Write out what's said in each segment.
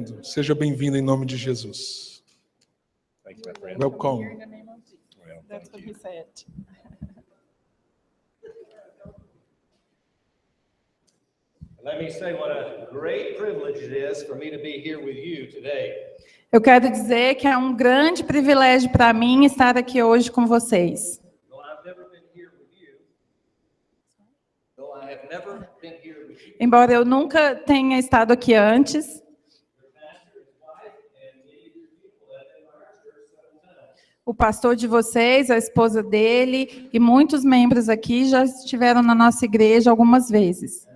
bem-vindo. Seja bem-vindo em nome de Jesus. Thank you, my friend. Welcome. Well, That's what thank you. he said. Let me say what a great privilege it is for me to be here with you today. Eu quero dizer que é um grande privilégio para mim estar aqui hoje com vocês. Though I've never been here with you, though I have never been here with you, Embora eu nunca tenha estado aqui antes, your pastor, his wife, and many of your people have been in our church several times. o pastor de vocês, a esposa dele e muitos membros aqui já estiveram na nossa igreja algumas vezes.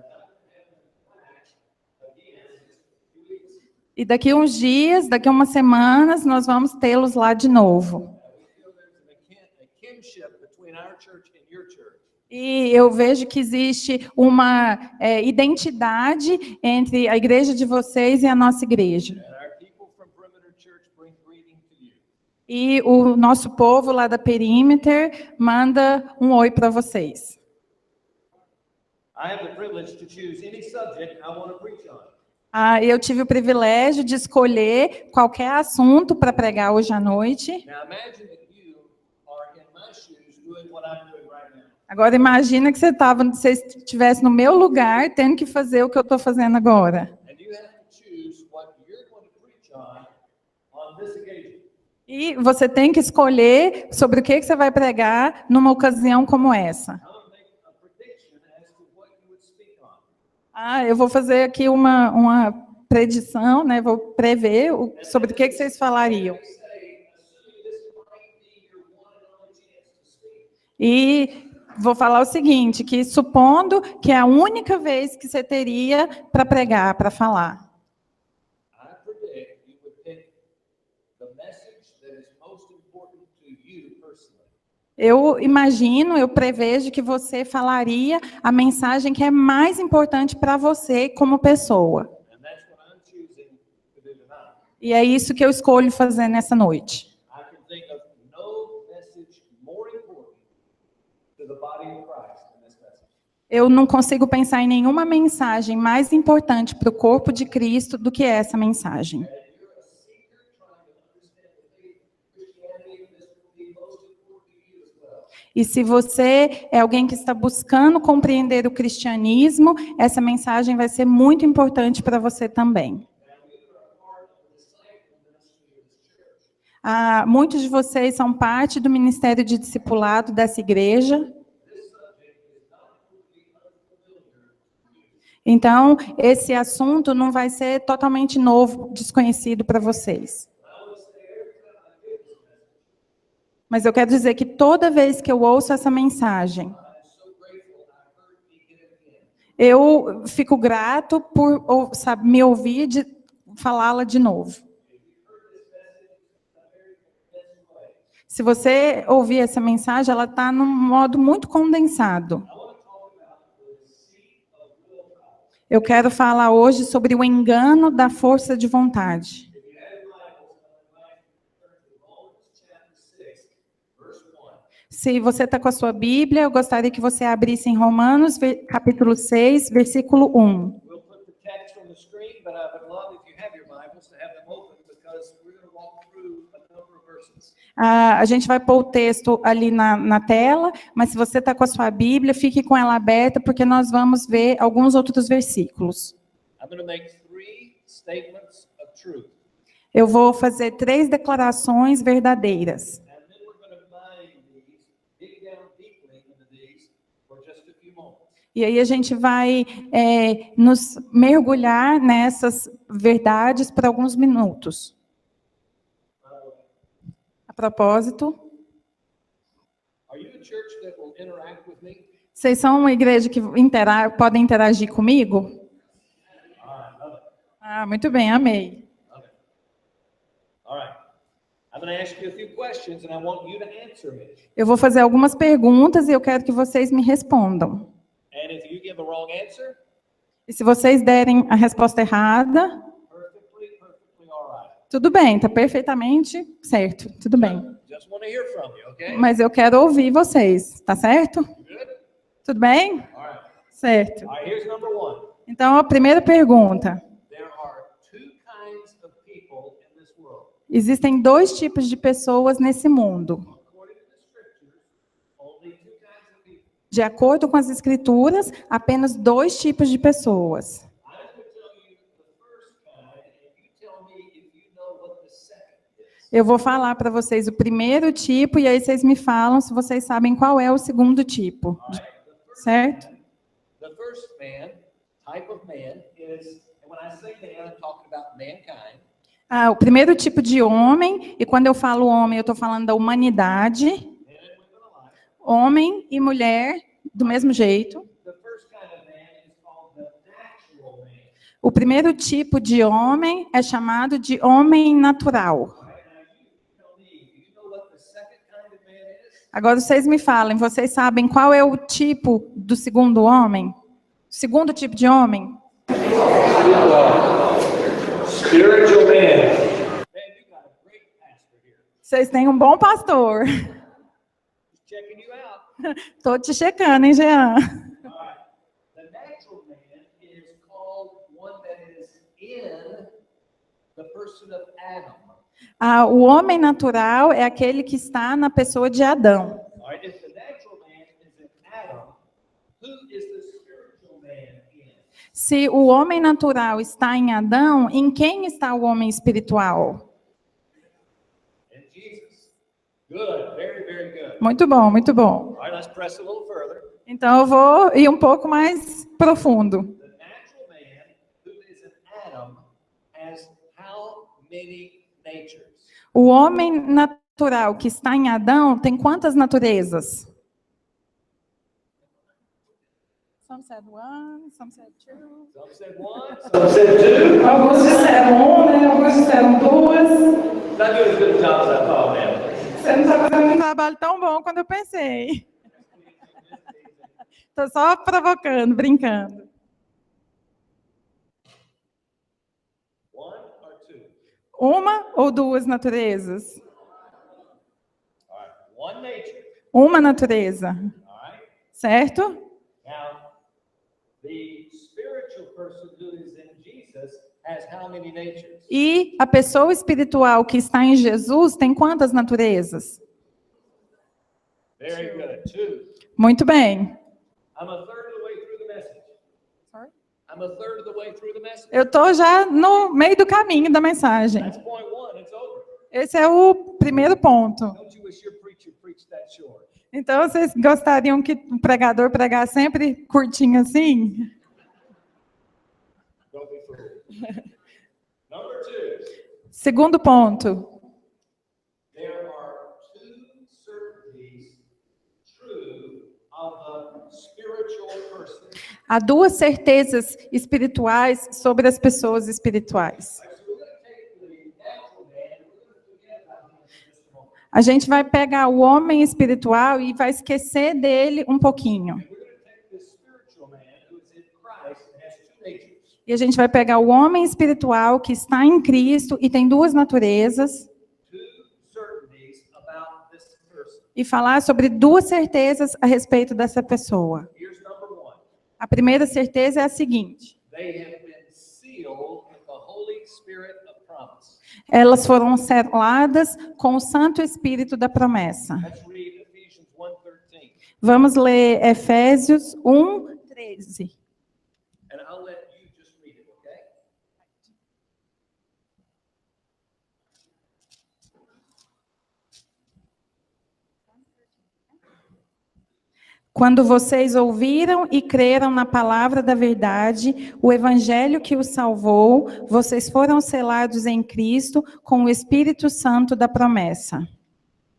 E daqui uns dias, daqui umas semanas, nós vamos tê-los lá de novo. We feel there's a kinship between our church and your church. E eu vejo que existe uma identidade entre a igreja de vocês e a nossa igreja. And our people from Perimeter Church bring greeting to you. E o nosso povo lá da Perimeter manda um oi para vocês. I have the privilege to choose any subject I want to preach on. Eu tive o privilégio de escolher qualquer assunto para pregar hoje à noite. Now imagine that you are in my shoes doing what I'm doing right now. Agora imagina que você estivesse no meu lugar, tendo que fazer o que eu estou fazendo agora. And you have to choose what you're going to preach on this occasion. E você tem que escolher sobre o que você vai pregar numa ocasião como essa. I'm going to make a prediction as to what you would speak on. Eu vou fazer aqui uma predição, né? Vou prever sobre o que vocês falariam. E vou falar o seguinte, que supondo que é a única vez que você teria para pregar, para falar. I predict you would pick the message that is most important to you personally. Eu prevejo que você falaria a mensagem que é mais importante para você como pessoa. And that's what I'm choosing to do tonight. E é isso que eu escolho fazer nessa noite. I can think of no message more important to the body of Christ than this message. Eu não consigo pensar em nenhuma mensagem mais importante para o corpo de Cristo do que essa mensagem. And you're a seeker trying to understand the faith of Christianity, this will be most important to you as well. E se você é alguém que está buscando compreender o cristianismo, essa mensagem vai ser muito importante para você também. Muitos de vocês são parte do ministério de discipulado dessa igreja. Então, esse assunto não vai ser totalmente novo, desconhecido para vocês. Mas eu quero dizer que toda vez que eu ouço essa mensagem, eu fico grato por me ouvir falá-la de novo. Se você ouvir essa mensagem, ela está num modo muito condensado. Eu quero falar hoje sobre o engano da força de vontade. Se você está com a sua Bíblia, eu gostaria que você abrisse em Romanos, capítulo 6, versículo 1. We'll put the text on the screen, but I would love if you have your Bibles to have them open because we're going to walk through a number of verses. A gente vai pôr o texto ali na tela, mas se você está com a sua Bíblia, fique com ela aberta, porque nós vamos ver alguns outros versículos. I'm going to make 3 statements of truth. Eu vou fazer 3 declarações verdadeiras. And then we're going to mine these, dig down deeply into these for just a few moments. E aí a gente vai nos mergulhar nessas verdades por alguns minutos. A propósito, Are you a church that will interact with me? vocês são uma igreja que podem interagir comigo? All right, love it. Muito bem, amei. Love it. All right. I'm going to ask you a few questions and I want you to answer me. Eu vou fazer algumas perguntas e eu quero que vocês me respondam. And if you give a wrong answer, E se vocês derem a resposta errada, perfectly all right. tudo bem, está perfeitamente certo, tudo bem. Just want to hear from you, okay? Mas eu quero ouvir vocês, tá certo? Good? Tudo bem? All right. Certo. All right, here's number 1. Então, a primeira pergunta. There are 2 kinds of Existem dois tipos de pessoas nesse mundo. According to the scriptures, only two kinds of people. De acordo com as escrituras, apenas dois tipos de pessoas. I'm going to tell you the first kind, and you tell me if you know what the second is. Eu vou falar para vocês o primeiro tipo, e aí vocês me falam se vocês sabem qual é o segundo tipo. All right? Certo? The first man, type of man, is, and when I say man, I'm talking about mankind. O primeiro tipo de homem, e quando eu falo homem, eu estou falando da humanidade, Men and women alike. homem e mulher, do mesmo jeito. The first kind of man is called the natural man. O primeiro tipo de homem é chamado de homem natural. All right? Now you tell me, do you know what the second kind of man is? Agora vocês me falem, vocês sabem qual é o tipo do segundo homem? Segundo tipo de homem? Spiritual man. Man, you got a great pastor here. Vocês têm um bom pastor. He's checking you out. Estou te checando, hein, Jean? All right. The natural man is called one that is in the person of Adam. O homem natural é aquele que está na pessoa de Adão. All right. If the natural man is in Adam, who is the spiritual man in? Se o homem natural está em Adão, em quem está o homem espiritual? In Jesus. Good. Very, very good. Muito bom, muito bom. All right. Let's press a little further. Então eu vou ir um pouco mais profundo. The natural man who is in Adam has how many natures? O homem natural que está em Adão tem quantas naturezas? Some said one, some said two. Some said one, some said two. Alguns disseram né? Alguns disseram duas. Not doing as good a job as I thought, man. Você não está fazendo um trabalho tão bom quanto eu pensei. Estou só provocando, brincando. One or two? Uma ou duas naturezas? All right. One nature. Uma natureza, All right. certo? Now, the spiritual person who is in Jesus has how many natures? E a pessoa espiritual que está em Jesus tem quantas naturezas? Very good. Two. Muito bem. I'm a third of the way through the message. I'm a third of the way through the message. Eu estou já no meio do caminho da mensagem. That's point one. It's over. Esse é o primeiro ponto. Don't you wish your preacher preached that short? Então, vocês gostariam que o pregador pregasse sempre curtinho assim? Don't be fooled. Number two. Segundo ponto. There are two certainties true of a spiritual person. Há duas certezas espirituais sobre as pessoas espirituais. So we're going to take the natural man and we're going to forget about him in just a moment. A gente vai pegar o homem espiritual e vai esquecer dele um pouquinho. We're going to take the spiritual man who is in Christ and has two natures. E a gente vai pegar o homem espiritual que está em Cristo e tem duas naturezas Two certainties about this person. e falar sobre duas certezas a respeito dessa pessoa. Here's number one. A primeira certeza é a seguinte: They have been sealed with the Holy Spirit of promise. elas foram seladas com o Santo Espírito da promessa. Let's read Ephesians 1:13. Vamos ler Efésios 1:13. And I'll let you just read it, okay? Quando vocês ouviram e creram na palavra da verdade, o evangelho que os salvou, vocês foram selados em Cristo com o Espírito Santo da promessa.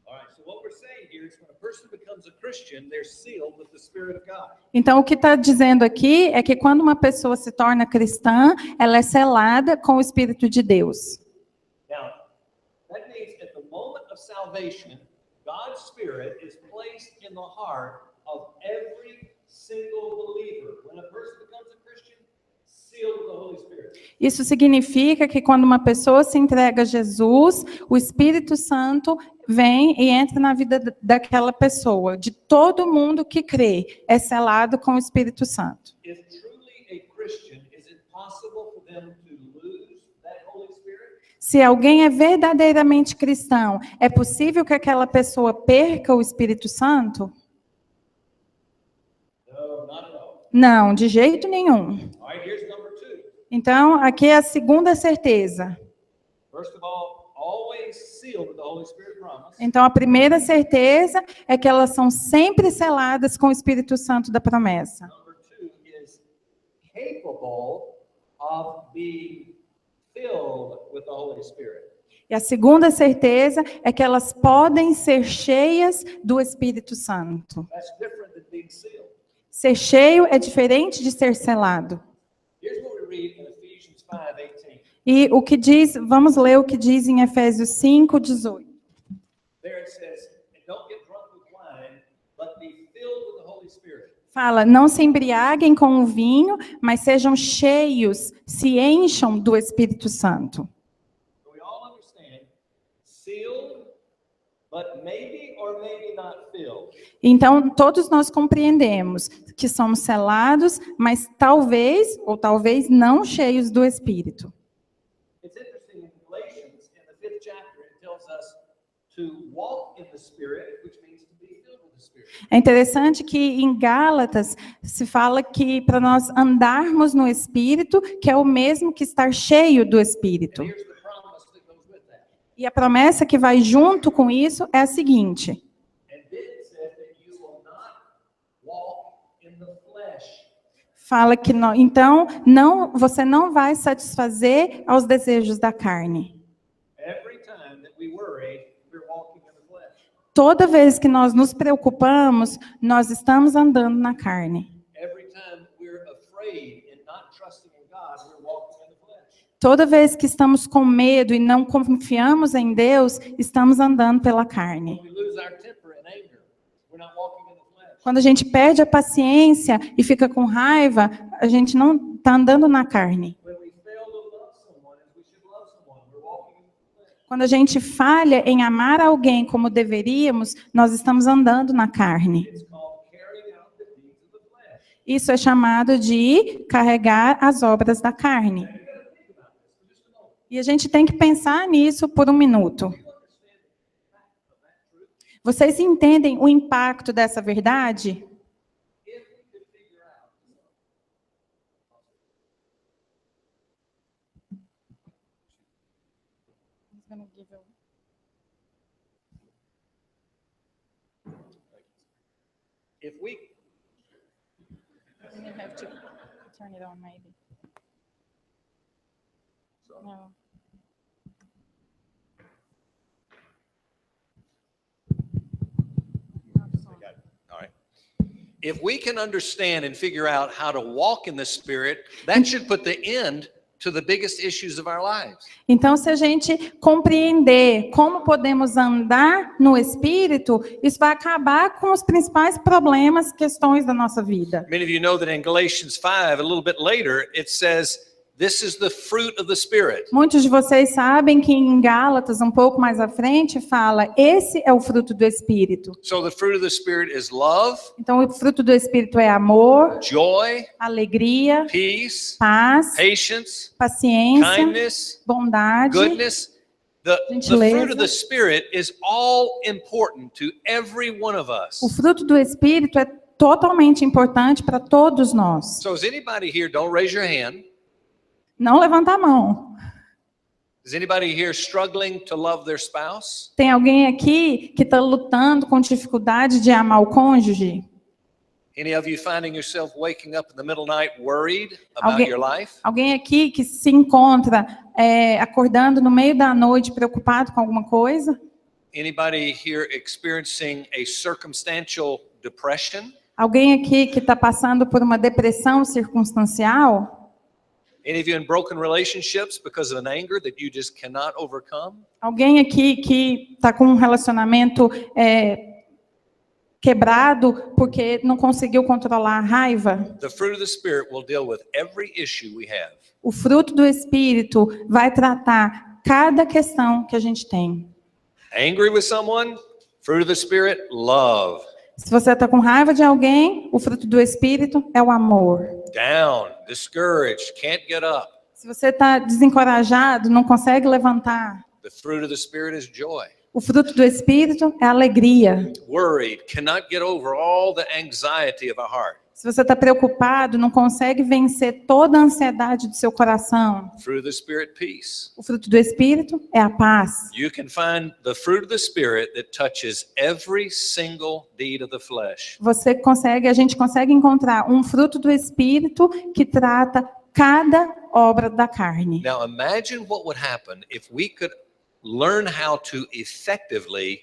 All right, so what we're saying here is when a person becomes a Christian, they're sealed with the Spirit of God. Então, o que está dizendo aqui é que quando uma pessoa se torna cristã, ela é selada com o Espírito de Deus. Now, that means at the moment of salvation, God's Spirit is placed in the heart of every single believer. When a person becomes a Christian, sealed with the Holy Spirit. Isso significa que quando uma pessoa se entrega a Jesus, o Espírito Santo vem e entra na vida daquela pessoa. De todo mundo que crê, é selado com o Espírito Santo. If truly a Christian, is it possible for them to lose that Holy Spirit? Se alguém é verdadeiramente cristão, é possível que aquela pessoa perca o Espírito Santo? No, not at all. Não, de jeito nenhum. All right, here's number 2. Então, aqui é a segunda certeza. First of all, always sealed with the Holy Spirit promise. Então, a primeira certeza é que elas são sempre seladas com o Espírito Santo da promessa. Number 2 is capable of being filled with the Holy Spirit. E a segunda certeza é que elas podem ser cheias do Espírito Santo. That's different than being sealed. Ser cheio é diferente de ser selado. Here's what we read in Ephesians 5:18. E o que diz, vamos ler o que diz em Efésios 5:18. There it says, "And don't get drunk with wine, but be filled with the Holy Spirit." Fala, não se embriaguem com o vinho, mas sejam cheios, se encham do Espírito Santo. So we all understand, sealed, but maybe or maybe not filled. Então, todos nós compreendemos que somos selados, mas talvez ou talvez não cheios do Espírito. It's interesting in Galatians, in the 5th chapter, it tells us to walk in the Spirit, which means to be filled with the Spirit. É interessante que em Gálatas se fala que para nós andarmos no Espírito, que é o mesmo que estar cheio do Espírito. And here's the promise that goes with that. E a promessa que vai junto com isso é a seguinte: And then it says that you will not walk in the flesh. fala que então você não vai satisfazer aos desejos da carne. Every time that we worry, we're walking in the flesh. Toda vez que nós nos preocupamos, nós estamos andando na carne. Every time we're afraid and not trusting in God, we're walking in the flesh. Toda vez que estamos com medo e não confiamos em Deus, estamos andando pela carne. When we lose our temper and anger, we're not walking in the flesh. Quando a gente perde a paciência e fica com raiva, a gente não está andando na carne. When we fail to love someone as we should love someone, we're walking in the flesh. Quando a gente falha em amar alguém como deveríamos, nós estamos andando na carne. It's called carrying out the deeds of the flesh. Isso é chamado de carregar as obras da carne. And you got to think about this for just a moment. E a gente tem que pensar nisso por um minuto. You understand the impact of that truth? Vocês entendem o impacto dessa verdade? If we could figure out if we All right. If we can understand and figure out how to walk in the Spirit, that should put the end to the biggest issues of our lives. Então, se a gente compreender como podemos andar no Espírito, isso vai acabar com os principais problemas, questões da nossa vida. Many of you know that in Galatians 5, a little bit later, it says, this is the fruit of the Spirit. Muitos de vocês sabem que em Gálatas, um pouco mais à frente, fala, esse é o fruto do Espírito. So the fruit of the Spirit is love, Então, o fruto do Espírito é amor, joy, alegria, peace, paz, patience, paciência, kindness, bondade. goodness. The Gentileza. fruit of the Spirit is all important to every one of us. O fruto do Espírito é totalmente importante para todos nós. So is anybody here, don't raise your hand. Não levanta a mão. Is anybody here struggling to love their spouse? Tem alguém aqui que está lutando com dificuldade de amar o cônjuge? Any of you finding yourself waking up in the middle of the night worried about your life? Alguém aqui que se encontra acordando no meio da noite preocupado com alguma coisa? Anybody here experiencing a circumstantial depression? Alguém aqui que está passando por uma depressão circunstancial? Any of you in broken relationships because of an anger that you just cannot overcome? Alguém aqui que está com um relacionamento quebrado porque não conseguiu controlar a raiva? The fruit of the Spirit will deal with every issue we have. O fruto do Espírito vai tratar cada questão que a gente tem. Angry with someone, fruit of the Spirit, love. Se você está com raiva de alguém, o fruto do Espírito é o amor. Down, discouraged, can't get up. Se você está desencorajado, não consegue levantar, The fruit of the Spirit is joy. o fruto do Espírito é alegria. Worried, cannot get over all the anxiety of a heart. Se você está preocupado, não consegue vencer toda a ansiedade do seu coração. Fruit of the Spirit, peace. O fruto do Espírito é a paz. You can find the fruit of the Spirit that touches every single deed of the flesh. A gente consegue encontrar um fruto do Espírito que trata cada obra da carne. Now imagine what would happen if we could learn how to effectively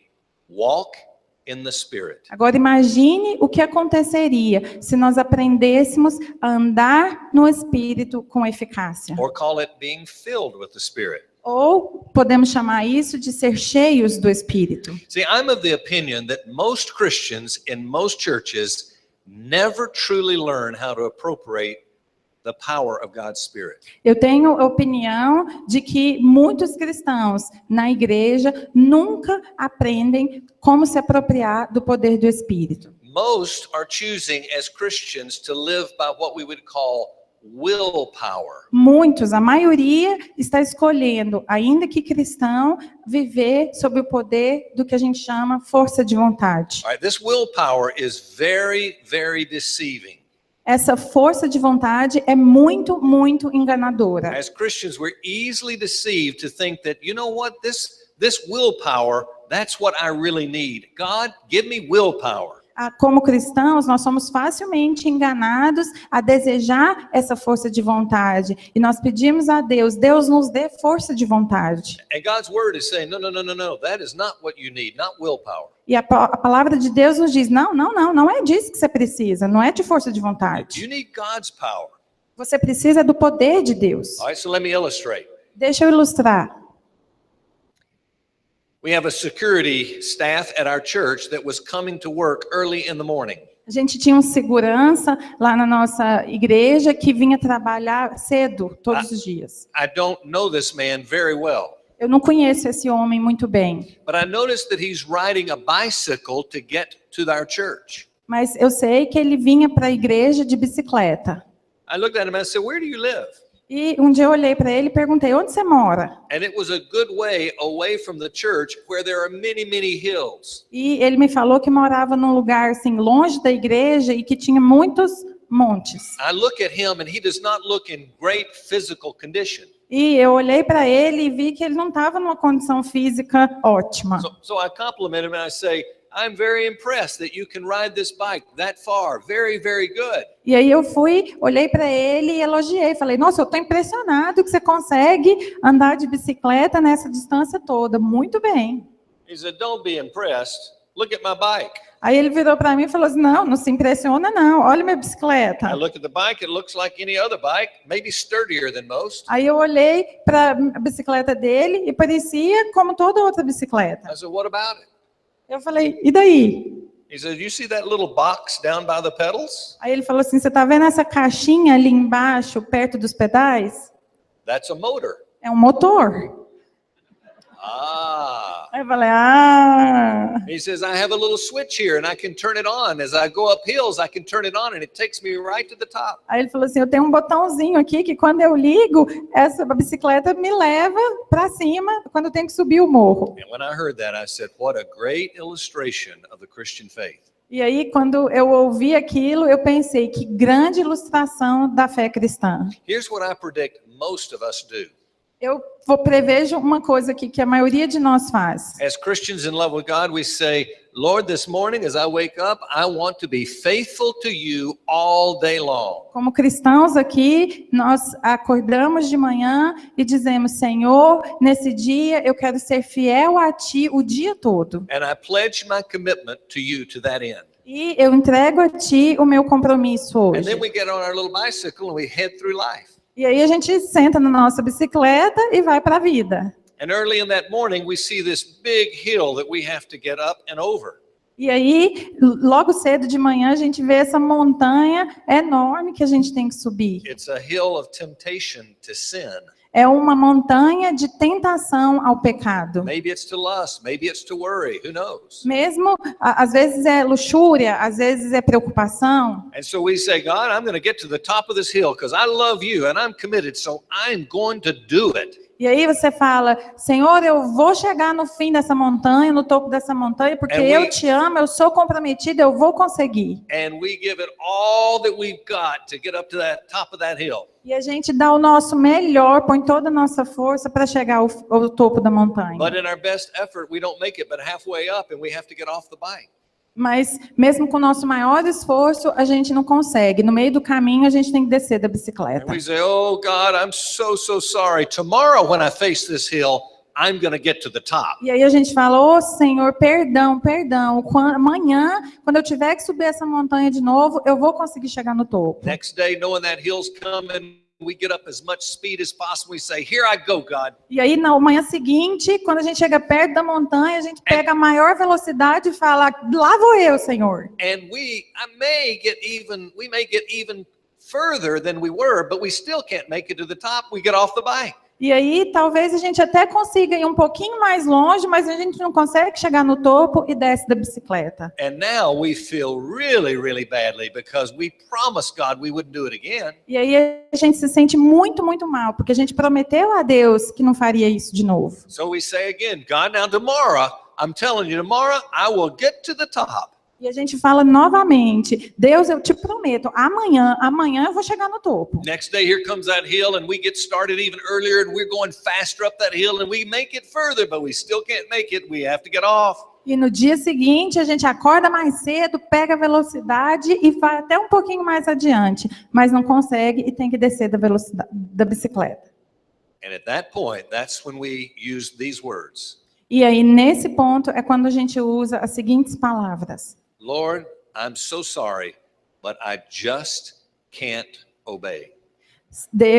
walk in the Spirit. Agora imagine o que aconteceria se nós aprendêssemos a andar no Espírito com eficácia. Or call it being filled with the Spirit. Ou podemos chamar isso de ser cheios do Espírito. See, I'm of the opinion that most Christians in most churches never truly learn how to appropriate the power of God's Spirit. Eu tenho a opinião de que muitos cristãos na igreja nunca aprendem como se apropriar do poder do Espírito. Most are choosing as Christians to live by what we would call willpower. Muitos, a maioria, está escolhendo, ainda que cristão, viver sob o poder do que a gente chama força de vontade. All right, this willpower is very, very deceiving. Essa força de vontade é muito, muito enganadora. As Christians, we're easily deceived to think that, you know what, this willpower, that's what I really need. God, give me willpower. Como cristãos, nós somos facilmente enganados a desejar essa força de vontade. E nós pedimos a Deus, Deus nos dê força de vontade. And God's word is saying, no, that is not what you need, not willpower. E a palavra de Deus nos diz, não é disso que você precisa, não é de força de vontade. You need God's power. Você precisa do poder de Deus. All right, so let me illustrate. Deixa eu ilustrar. We have a security staff at our church that was coming to work early in the morning. A gente tinha um segurança lá na nossa igreja que vinha trabalhar cedo, todos os dias. I don't know this man very well, Eu não conheço esse homem muito bem, but I noticed that he's riding a bicycle to get to our church. mas eu sei que ele vinha para a igreja de bicicleta. I looked at him and I said, "Where do you live?" E um dia eu olhei para ele e perguntei, onde você mora? And it was a good way away from the church where there are many, many hills. E ele me falou que morava num lugar assim longe da igreja e que tinha muitos montes. I look at him and he does not look in great physical condition. E eu olhei para ele e vi que ele não estava numa condição física ótima. So I compliment him and I say, "I'm very impressed that you can ride this bike that far. Very, very good." E aí eu olhei para ele e elogiei. Falei, nossa, eu estou impressionado que você consegue andar de bicicleta nessa distância toda. Muito bem. He said, "Don't be impressed. Look at my bike." Aí ele virou para mim e falou assim, não se impressiona não, olha minha I bicicleta. look at the bike, it looks like any other bike, maybe sturdier than most. Aí eu olhei para a bicicleta dele e parecia como toda outra bicicleta. I said, "What about it?" Eu falei, e daí? He said, "You see that little box down by the pedals? Aí ele falou assim, você está vendo essa caixinha ali embaixo, perto dos pedais? That's a motor." É um motor. Ah. Aí eu falei, ah... He says, "I have a little switch here and I can turn it on. As I go up hills, I can turn it on and it takes me right to the top." Aí ele falou assim, eu tenho um botãozinho aqui que quando eu ligo, essa bicicleta me leva para cima quando eu tenho que subir o morro. And when I heard that, I said, "What a great illustration of the Christian faith." E aí, quando eu ouvi aquilo, eu pensei, que grande ilustração da fé cristã. Here's what I predict most of us do. Eu prevejo uma coisa aqui que a maioria de nós faz. As Christians in love with God, we say, "Lord, this morning as I wake up, I want to be faithful to you all day long." Como cristãos aqui, nós acordamos de manhã e dizemos, Senhor, nesse dia eu quero ser fiel a Ti o dia todo. And I pledge my commitment to you to that end. E eu entrego a Ti o meu compromisso And hoje. then we get on our little bicycle and we head through life. E aí a gente senta na nossa bicicleta e vai para a vida. And early in that morning, we see this big hill that we have to get up and over. E aí, logo cedo de manhã, a gente vê essa montanha enorme que a gente tem que subir. It's a hill of temptation to sin. É uma montanha de tentação ao pecado. Maybe it's to lust, maybe it's to worry, who knows? Mesmo, às vezes é luxúria, às vezes é preocupação. And so we say, God, I'm going to get to the top of this hill because I love you and I'm committed, so I'm going to do it. E aí você fala, Senhor, eu vou chegar no fim dessa montanha, no topo dessa montanha, porque eu te amo, eu sou comprometido, eu vou conseguir. And we give it all that we've got to get up to that top of that hill. E a gente dá o nosso melhor, põe toda a nossa força para chegar ao topo da montanha. But in our best effort, we don't make it but halfway up and we have to get off the bike. Mas mesmo com o nosso maior esforço, a gente não consegue. No meio do caminho, a gente tem que descer da bicicleta. And we say, oh God, I'm so sorry. Tomorrow when I face this hill, I'm going to get to the top. E aí a gente fala, ô Senhor, perdão. Amanhã, quando eu tiver que subir essa montanha de novo, eu vou conseguir chegar no topo. Next day, knowing that hill's coming, we get up as much speed as possible. We say, here I go, God. E aí na manhã seguinte, quando a gente chega perto da montanha, a gente pega a maior velocidade e fala, lá vou eu, Senhor. And we may get even further than we were, but we still can't make it to the top. We get off the bike. E aí, talvez a gente até consiga ir um pouquinho mais longe, mas a gente não consegue chegar no topo e desce da bicicleta. And now we feel really badly because we promised God we wouldn't do it again. E aí a gente se sente muito mal, porque a gente prometeu a Deus que não faria isso de novo. So we say again, God, now tomorrow, I'm telling you, tomorrow I will get to the top. E a gente fala novamente, Deus, eu te prometo, amanhã eu vou chegar no topo. Next day, here comes that hill, and we get started even earlier, and we're going faster up that hill, and we make it further, but we still can't make it. We have to get off. E no dia seguinte, a gente acorda mais cedo, pega a velocidade e vai até um pouquinho mais adiante, mas não consegue e tem que descer da bicicleta. And at that point, that's when we use these words. E aí, nesse ponto, é quando a gente usa as seguintes palavras. Lord, I'm so sorry, but I just can't obey.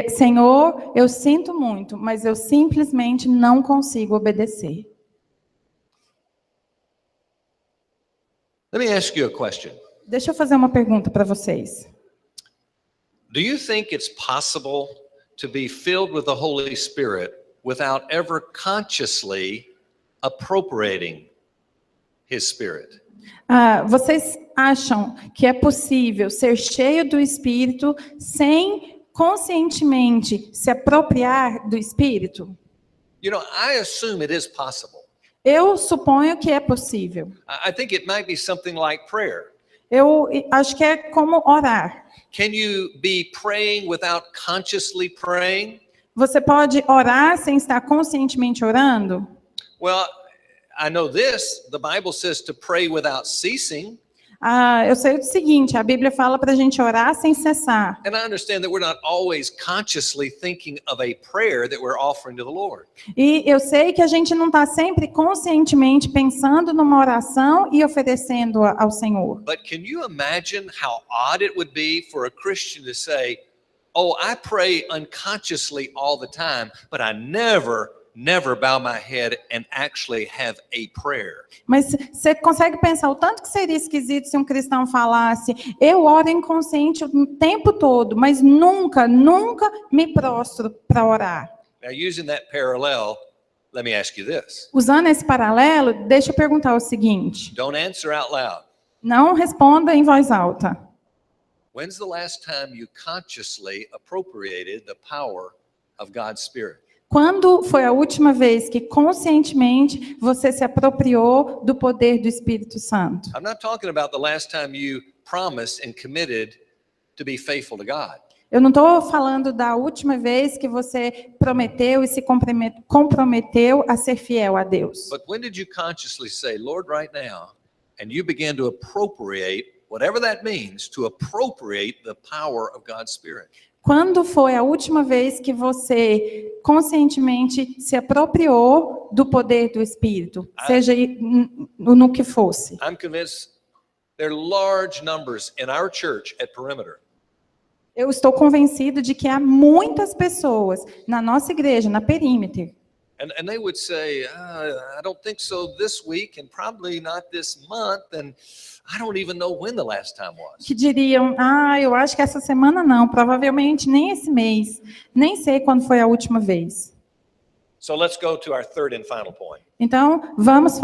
Senhor, eu sinto muito, mas eu simplesmente não consigo obedecer. Let me ask you a question. Deixa eu fazer uma pergunta para vocês. Do you think it's possible to be filled with the Holy Spirit without ever consciously appropriating His Spirit? Vocês acham que é possível ser cheio do Espírito sem conscientemente se apropriar do Espírito? You know, I assume it is possible. Eu suponho que é possível. I think it might be something like prayer. Eu acho que é como orar. Can you be praying without consciously praying? Você pode orar sem estar conscientemente orando? Well, I know this, the Bible says to pray without ceasing. Eu sei o seguinte, a Bíblia fala para a gente orar sem cessar. And I understand that we're not always consciously thinking of a prayer that we're offering to the Lord. E eu sei que a gente não está sempre conscientemente pensando numa oração e oferecendo ao Senhor. But can you imagine how odd it would be for a Christian to say, oh, I pray unconsciously all the time, but I never bow my head and actually have a prayer. Mas você consegue pensar o tanto que seria esquisito se um cristão falasse, eu oro inconsciente o tempo todo, mas nunca me prostro para orar. Now, using that parallel, let me ask you this. Usando esse paralelo, deixa eu perguntar o seguinte. Don't answer out loud. Não responda em voz alta. When's the last time you consciously appropriated the power of God's Spirit? Quando foi a última vez que conscientemente você se apropriou do poder do Espírito Santo? I'm not talking about the last time you promised and committed to be faithful to God. Eu não estou falando da última vez que você prometeu e se comprometeu a ser fiel a Deus. But when did you consciously say, Lord, right now, and you began to appropriate, whatever that means, to appropriate the power of God's Spirit? Quando foi a última vez que você conscientemente se apropriou do poder do Espírito, seja no que fosse? I'm convinced there are large numbers in our church at Perimeter. Eu estou convencido de que há muitas pessoas na nossa igreja, na Perímetro, And they would say, I don't think so this week, and probably not this month, and I don't even know when the last time was. Que diriam, eu acho que essa semana não, provavelmente nem esse mês, nem sei quando foi a última vez. So let's go to our third and final point. Então, vamos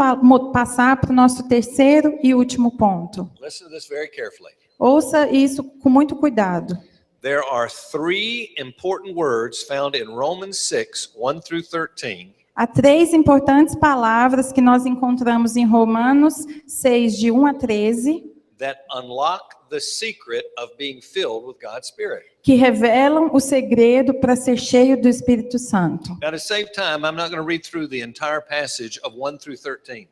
passar para o nosso terceiro e último ponto. Listen to this very carefully. Ouça isso com muito cuidado. There are three important words found in Romans 6, 1 through 13. Há 3 importantes palavras que nós encontramos em Romanos 6, de 1 a 13, That unlock the secret of being filled with God's Spirit. que revelam o segredo para ser cheio do Espírito Santo. Now, to save time, I'm not going to read through the entire passage of 1 through 13.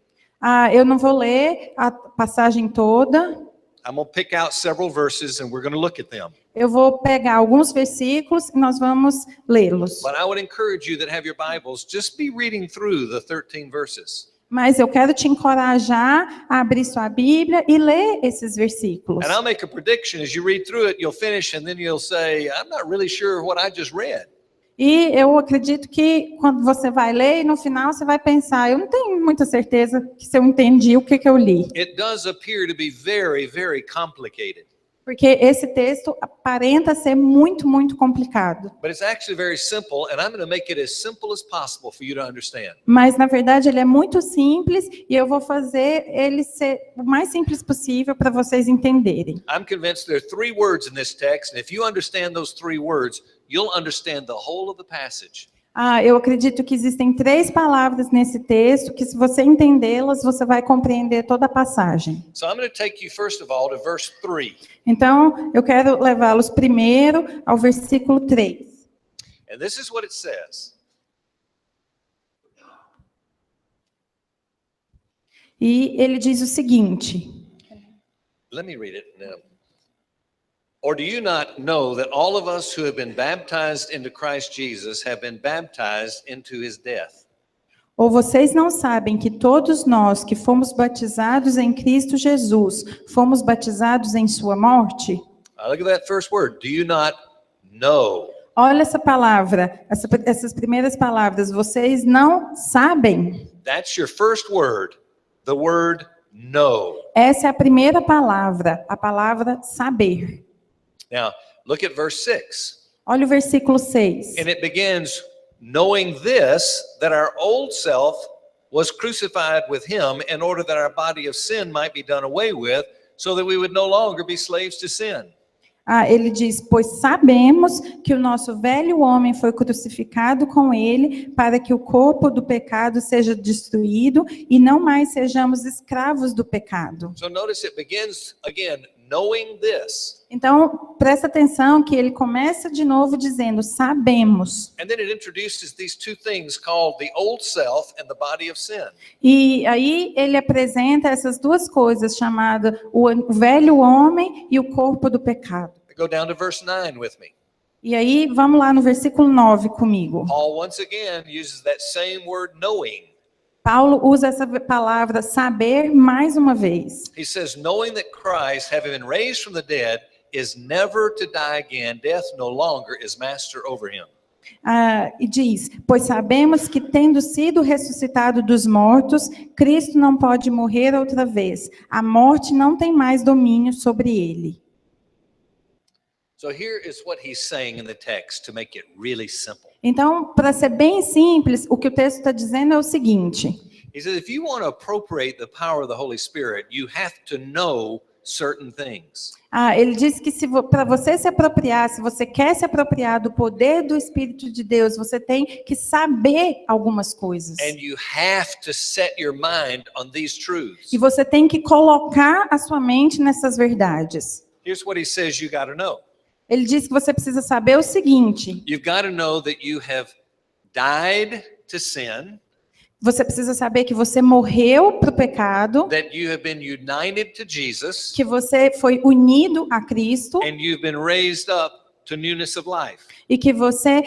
Eu não vou ler a passagem toda. I'm going to pick out several verses and we're going to look at them. Eu vou pegar alguns versículos e nós vamos lê-los. But I would encourage you that have your Bibles, just be reading through the 13 verses. Mas eu quero te encorajar a abrir sua Bíblia e ler esses versículos. And I'll make a prediction as you read through it, you'll finish and then you'll say, I'm not really sure what I just read. E eu acredito que quando você vai ler, e no final você vai pensar, eu não tenho muita certeza que se eu entendi o que eu li. It does appear to be very, very complicated. Porque esse texto aparenta ser muito, muito complicado. But it's actually very simple, and I'm going to make it as simple as possible for you to understand. Mas, na verdade, ele é muito simples e eu vou fazer ele ser o mais simples possível para vocês entenderem. I'm convinced there are 3 words in this text, and if you understand those 3 words, you'll understand the whole of the passage. Eu acredito que existem 3 palavras nesse texto que, se você entendê-las, você vai compreender toda a passagem. So I'm going to take you, first of all, to verse 3. Então, eu quero levá-los primeiro ao versículo 3. And this is what it says. E ele diz o seguinte. Let me read it. Or do you not know that all of us who have been baptized into Christ Jesus have been baptized into his death? Ou vocês não sabem que todos nós que fomos batizados em Cristo Jesus, fomos batizados em sua morte? Look at that first word. Do you not know? Olha essa palavra, essas primeiras palavras. Vocês não sabem? That's your first word, the word know. Essa é a primeira palavra, a palavra saber. Now, look at verse 6. Olha o versículo 6. And it begins, knowing this, that our old self was crucified with him in order that our body of sin might be done away with, so that we would no longer be slaves to sin. Ele diz, pois sabemos que o nosso velho homem foi crucificado com ele para que o corpo do pecado seja destruído e não mais sejamos escravos do pecado. So notice it begins again, knowing this. Então, presta atenção que ele começa de novo dizendo, sabemos. And then it introduces these 2 things called the old self and the body of sin. E aí ele apresenta essas 2 coisas, chamadas o velho homem e o corpo do pecado. Go down to verse 9 with me. E aí, vamos lá no versículo 9 comigo. Paul once again uses that same word knowing. Paulo usa essa palavra saber mais uma vez. He says, knowing that Christ, having been raised from the dead, is never to die again, death no longer is master over him. E diz, pois sabemos que tendo sido ressuscitado dos mortos, Cristo não pode morrer outra vez. A morte não tem mais domínio sobre ele. So here is what he's saying in the text to make it really simple. Então, para ser bem simples, o que o texto está dizendo é o seguinte. He says, if you want to appropriate the power of the Holy Spirit, you have to know certain things. Ele diz que para você se apropriar, se você quer se apropriar do poder do Espírito de Deus, você tem que saber algumas coisas. And you have to set your mind on these truths. E você tem que colocar a sua mente nessas verdades. Here's what he says you got to know. Ele diz que você precisa saber o seguinte. You've got to know that you have died to sin. Você precisa saber que você morreu para o pecado. That you have been united to Jesus. Que você foi unido a Cristo. And you've been raised up to newness of life. E que você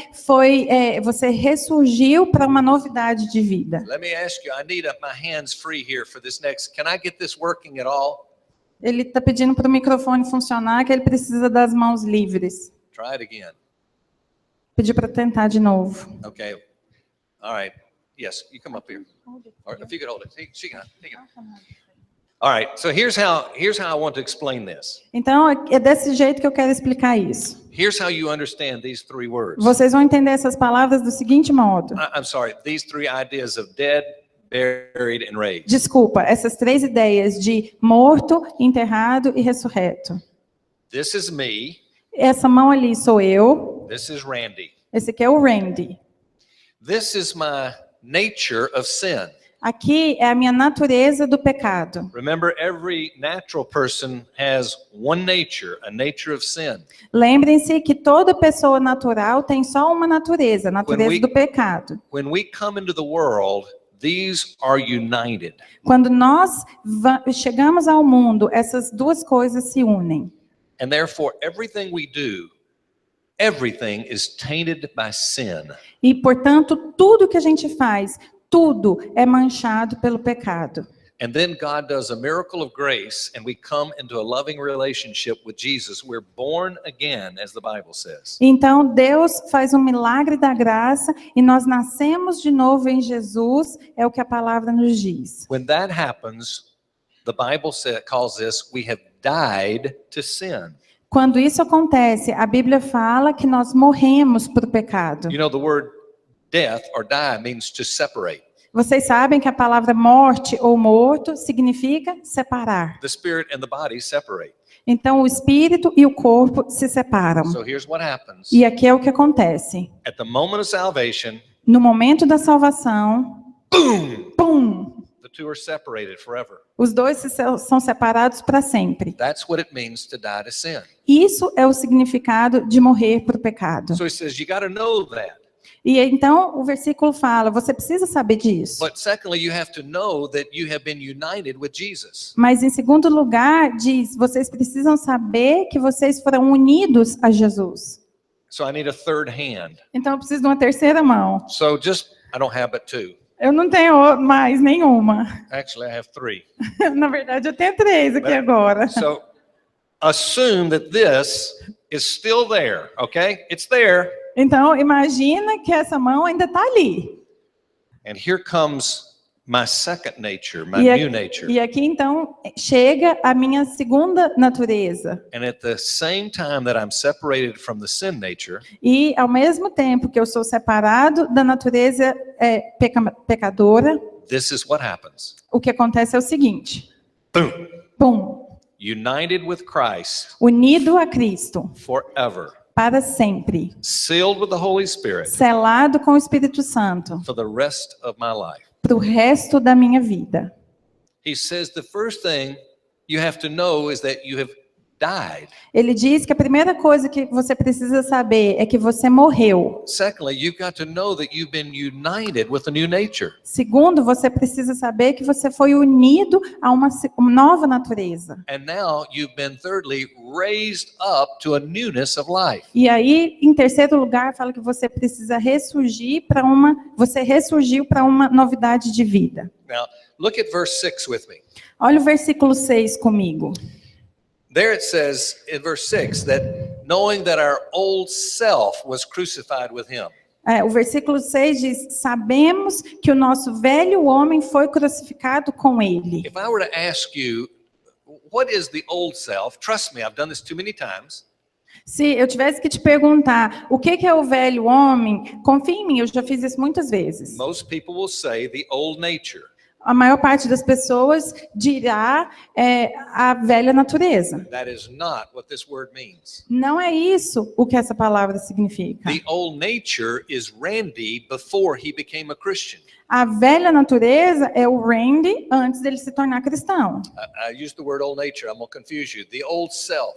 você ressurgiu para uma novidade de vida. Let me ask you, I need my hands free here for this next. Can I get this working at all? Ele está pedindo para o microfone funcionar, que ele precisa das mãos livres. Try it again. Pedir para tentar de novo. Okay. All right. Yes, you come up here. Or if you could hold it. She can. All right, so here's how I want to explain this. Então, é desse jeito que eu quero explicar isso. Here's how you understand these three words. Vocês vão entender essas palavras do seguinte modo. I'm sorry, these three ideas of dead, buried, and raised. Desculpa, essas três ideias de morto, enterrado e ressurreto. This is me. Essa mão ali sou eu. This is Randy. Esse aqui é o Randy. This is my nature of sin. Aqui é a minha natureza do pecado. Remember, every natural person has one nature, a nature of sin. Lembrem-se que toda pessoa natural tem só uma natureza, a natureza do pecado. When we come into the world, these are united. Quando nós chegamos ao mundo, essas duas coisas se unem. And therefore, everything we do, everything is tainted by sin. E, portanto, tudo que a gente faz, tudo é manchado pelo pecado. And then God does a miracle of grace and we come into a loving relationship with Jesus. We're born again, as the Bible says. Então, Deus faz um milagre da graça e nós nascemos de novo em Jesus, é o que a palavra nos diz. When that happens, the Bible calls this, we have died to sin. Quando isso acontece, a Bíblia fala que nós morremos para o pecado. You know, the word death or die means to separate. Vocês sabem que a palavra morte ou morto significa separar. The spirit and the body separate. Então, o espírito e o corpo se separam. So here's what happens. E aqui é o que acontece. At the moment of salvation, No momento da salvação, boom, pum, the two are separated forever. os dois são separados para sempre. That's what it means to die to sin. Isso é o significado de morrer para o pecado. So he says, you got to know that. E então o versículo fala, você precisa saber disso. But secondly, you have to know that you have been united with Jesus. Mas em segundo lugar, diz, vocês precisam saber que vocês foram unidos a Jesus. So I need a third hand. Então eu preciso de uma terceira mão. So I don't have but two. Eu não tenho mais nenhuma. Actually, I have three. Na verdade, eu tenho três aqui agora. So assume that this is still there, okay? It's there. Então, imagina que essa mão ainda está ali. And here comes my second nature, my new nature. E aqui, então, chega a minha segunda natureza. And at the same time that I'm separated from the sin nature, E, ao mesmo tempo que eu sou separado da natureza pecadora, this is what happens. o que acontece é o seguinte. Boom. Pum. United with Christ Unido a Cristo. forever. Para sempre. Sealed with the Holy Spirit Selado com o Espírito Santo. for the rest of my life. Para o resto da minha vida. He says the first thing you have to know is that you have died. Ele diz que a primeira coisa que você precisa saber é que você morreu. Secondly, you've got to know that you've been united with a new nature. Segundo, você precisa saber que você foi unido a uma nova natureza. And now you've been thirdly raised up to a newness of life. E aí, em terceiro lugar, fala que você precisa ressurgir você ressurgiu para uma novidade de vida. Now, look at verse 6 with me. Olha o versículo 6 comigo. There it says in verse 6 that knowing that our old self was crucified with him. O versículo 6 diz, sabemos que o nosso velho homem foi crucificado com ele. If I were to ask you, what is the old self? Trust me, I've done this too many times. Se eu tivesse que te perguntar o que é o velho homem, confia em mim, eu já fiz isso muitas vezes. Most people will say the old nature. A maior parte das pessoas dirá a velha natureza. That is not what this word means. Não é isso o que essa palavra significa. The old nature is Randy before he became a Christian. A velha natureza é o Randy antes dele se tornar cristão. I used the word old nature, I'm going to confuse you. The old self.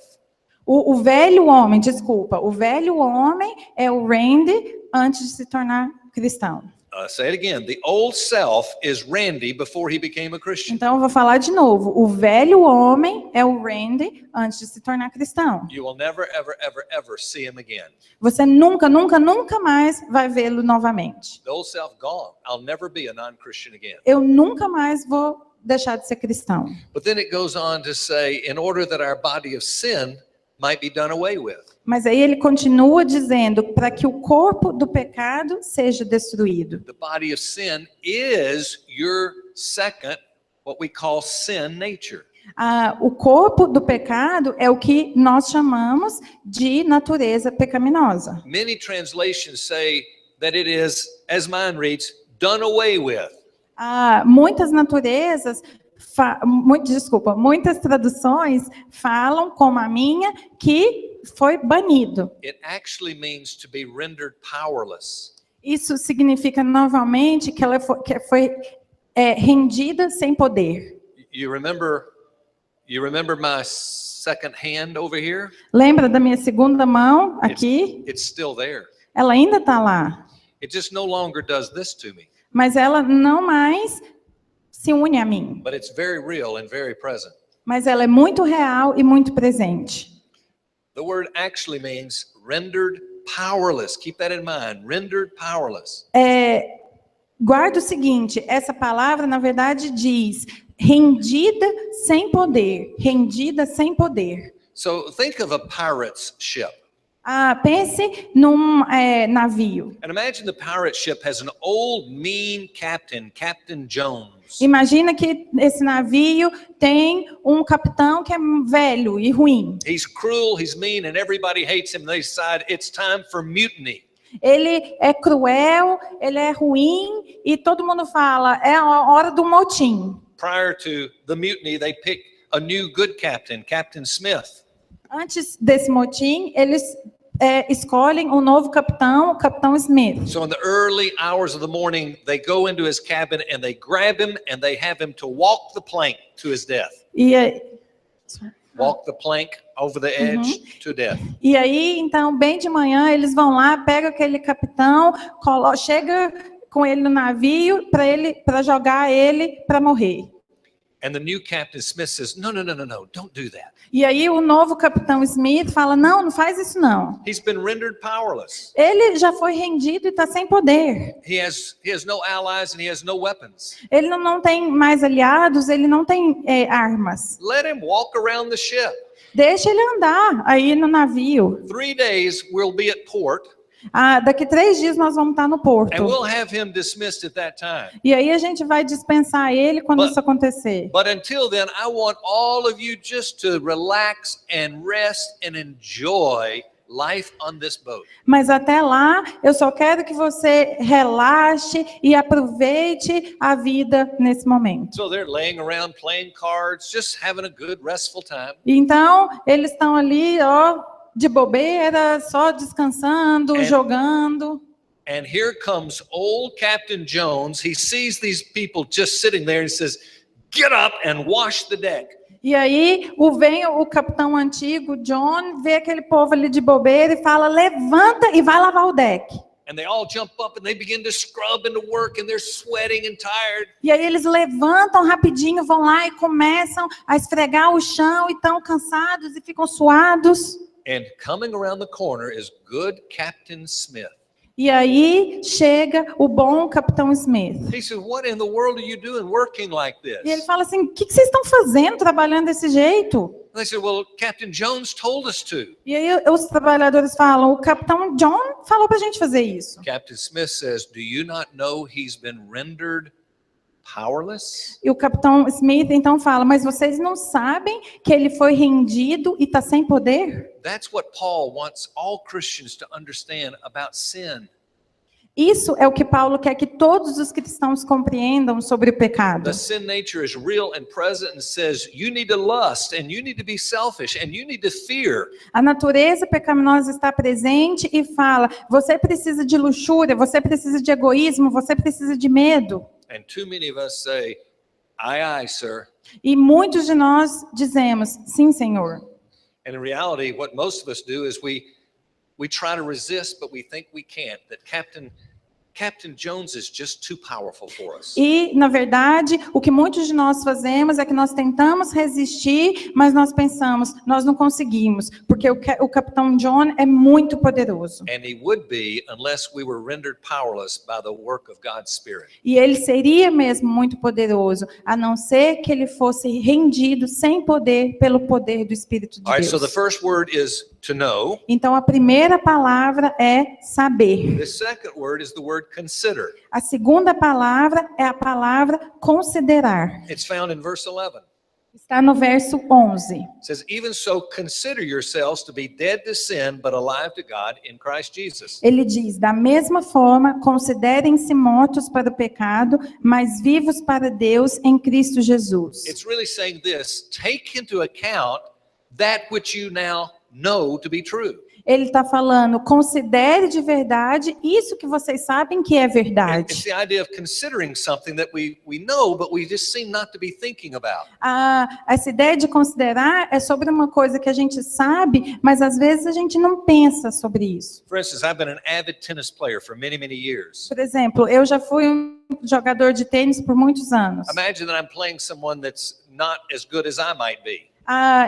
O velho homem, desculpa, o velho homem é o Randy antes de se tornar cristão. Say it again. The old self is Randy before he became a Christian. Então eu vou falar de novo. O velho homem é o Randy antes de se tornar cristão. You will never, ever, ever, ever see him again. Você nunca, nunca, nunca mais vai vê-lo novamente. The old self gone. I'll never be a non-Christian again. Eu nunca mais vou deixar de ser cristão. But then it goes on to say, in order that our body of sin might be done away with. Mas aí ele continua dizendo para que o corpo do pecado seja destruído. The body of sin is your second, what we call sin nature. O corpo do pecado é o que nós chamamos de natureza pecaminosa. Many translations say that it is, as mine reads, done away with. Muitas naturezas, muitas traduções falam, como a minha, que foi banido. It actually means to be rendered powerless. Isso significa novamente que ela foi rendida sem poder. You remember my second hand over here? Lembra da minha segunda mão aqui? It's still there. Ela ainda está lá, It just no longer does this to me, mas ela não mais se une a mim. but it's very real and very present. Mas ela é muito real e muito presente. The word actually means rendered powerless. Keep that in mind. Rendered powerless. Guarda o seguinte, essa palavra na verdade diz rendida sem poder, rendida sem poder. So think of a pirate's ship. Pense num navio. And imagine the pirate ship has an old mean captain, Captain Jones. Imagina que esse navio tem um capitão que é velho e ruim. He's cruel, he's mean, and everybody hates him. They decide it's time for mutiny. Ele é cruel, ele é ruim e todo mundo fala, é a hora do motim. Prior to the mutiny, they pick a new good captain, Captain Smith. Antes desse motim, eles escolhem um novo capitão, o Capitão Smith. So in the early hours of the morning, they go into his cabin and they grab him and they have him to walk the plank to his death. Walk the plank over the edge to death. E aí, então, bem de manhã, eles vão lá, pegam aquele capitão, chega com ele no navio para jogar ele para morrer. And the new Captain Smith says, no, don't do that. E aí o novo Capitão Smith fala, não faz isso não. He's been rendered powerless. Ele já foi rendido e está sem poder. He has no allies and he has no weapons. Ele não tem mais aliados, ele não tem armas. Let him walk around the ship. Deixa ele andar aí no navio. 3 days we'll be at port. Daqui 3 dias nós vamos estar no porto. And we'll have him dismissed at that time. E aí a gente vai dispensar ele quando isso acontecer. But until then, I want all of you just to relax and rest and enjoy life on this boat. Mas até lá, eu só quero que você relaxe e aproveite a vida nesse momento. So they're laying around playing cards, just having a good restful time. Então, eles estão ali, de bobeira, só descansando, jogando. And here comes old Captain Jones. He sees these people just sitting there and says, "Get up and wash the deck." E aí vem o capitão antigo, John, vê aquele povo ali de bobeira e fala, levanta e vai lavar o deck. And they all jump up and they begin to scrub and to work and they're sweating and tired. E aí eles levantam rapidinho, vão lá e começam a esfregar o chão e estão cansados e ficam suados. And coming around the corner is good Captain Smith. E aí chega o bom Capitão Smith. He said, "What in the world are you doing working like this?" E ele fala assim, o que vocês estão fazendo trabalhando desse jeito? They said, "Well, Captain Jones told us to." E aí os trabalhadores falam, o Capitão John falou pra gente fazer isso. Captain Smith says, "Do you not know he's been rendered powerless?" E o Capitão Smith então fala, mas vocês não sabem que ele foi rendido e está sem poder? That's what Paul wants all Christians to understand about sin. Isso é o que Paulo quer que todos os cristãos compreendam sobre o pecado. The sin nature is real and present and says you need to lust and you need to be selfish and you need to fear. A natureza pecaminosa está presente e fala, você precisa de luxúria, você precisa de egoísmo, você precisa de medo. And too many of us say, aye, sir. E muitos de nós dizemos, sim, Senhor. And in reality, what most of us do is we try to resist, but we think we can't. That Captain Jones is just too powerful for us. E, na verdade, o que muitos de nós fazemos é que nós tentamos resistir, mas nós pensamos, nós não conseguimos, porque o Capitão John é muito poderoso. And he would be unless we were rendered powerless by the work of God's Spirit. E ele seria mesmo muito poderoso, a não ser que ele fosse rendido sem poder pelo poder do Espírito de All right, so the Deus. first word is to know. Então, a primeira palavra é saber. The second word is the word consider. A segunda palavra é a palavra considerar. It's found in verse 11. Está no verso 11. It says, even so, consider yourselves to be dead to sin, but alive to God in Christ Jesus. Ele diz, da mesma forma, considerem-se mortos para o pecado, mas vivos para Deus em Cristo Jesus. It's really saying this, take into account that which you now know to be true. Ele está falando, considere de verdade isso que vocês sabem que é It's verdade. the idea of considering something that we know, but we just seem not to be thinking about. Essa ideia de considerar é sobre uma coisa que a gente sabe, mas às vezes a gente não pensa sobre isso. For instance, I've been an avid tennis player for many, many years. Por exemplo, eu já fui um jogador de tênis por muitos anos. Imagine that I'm playing someone that's not as good as I might be.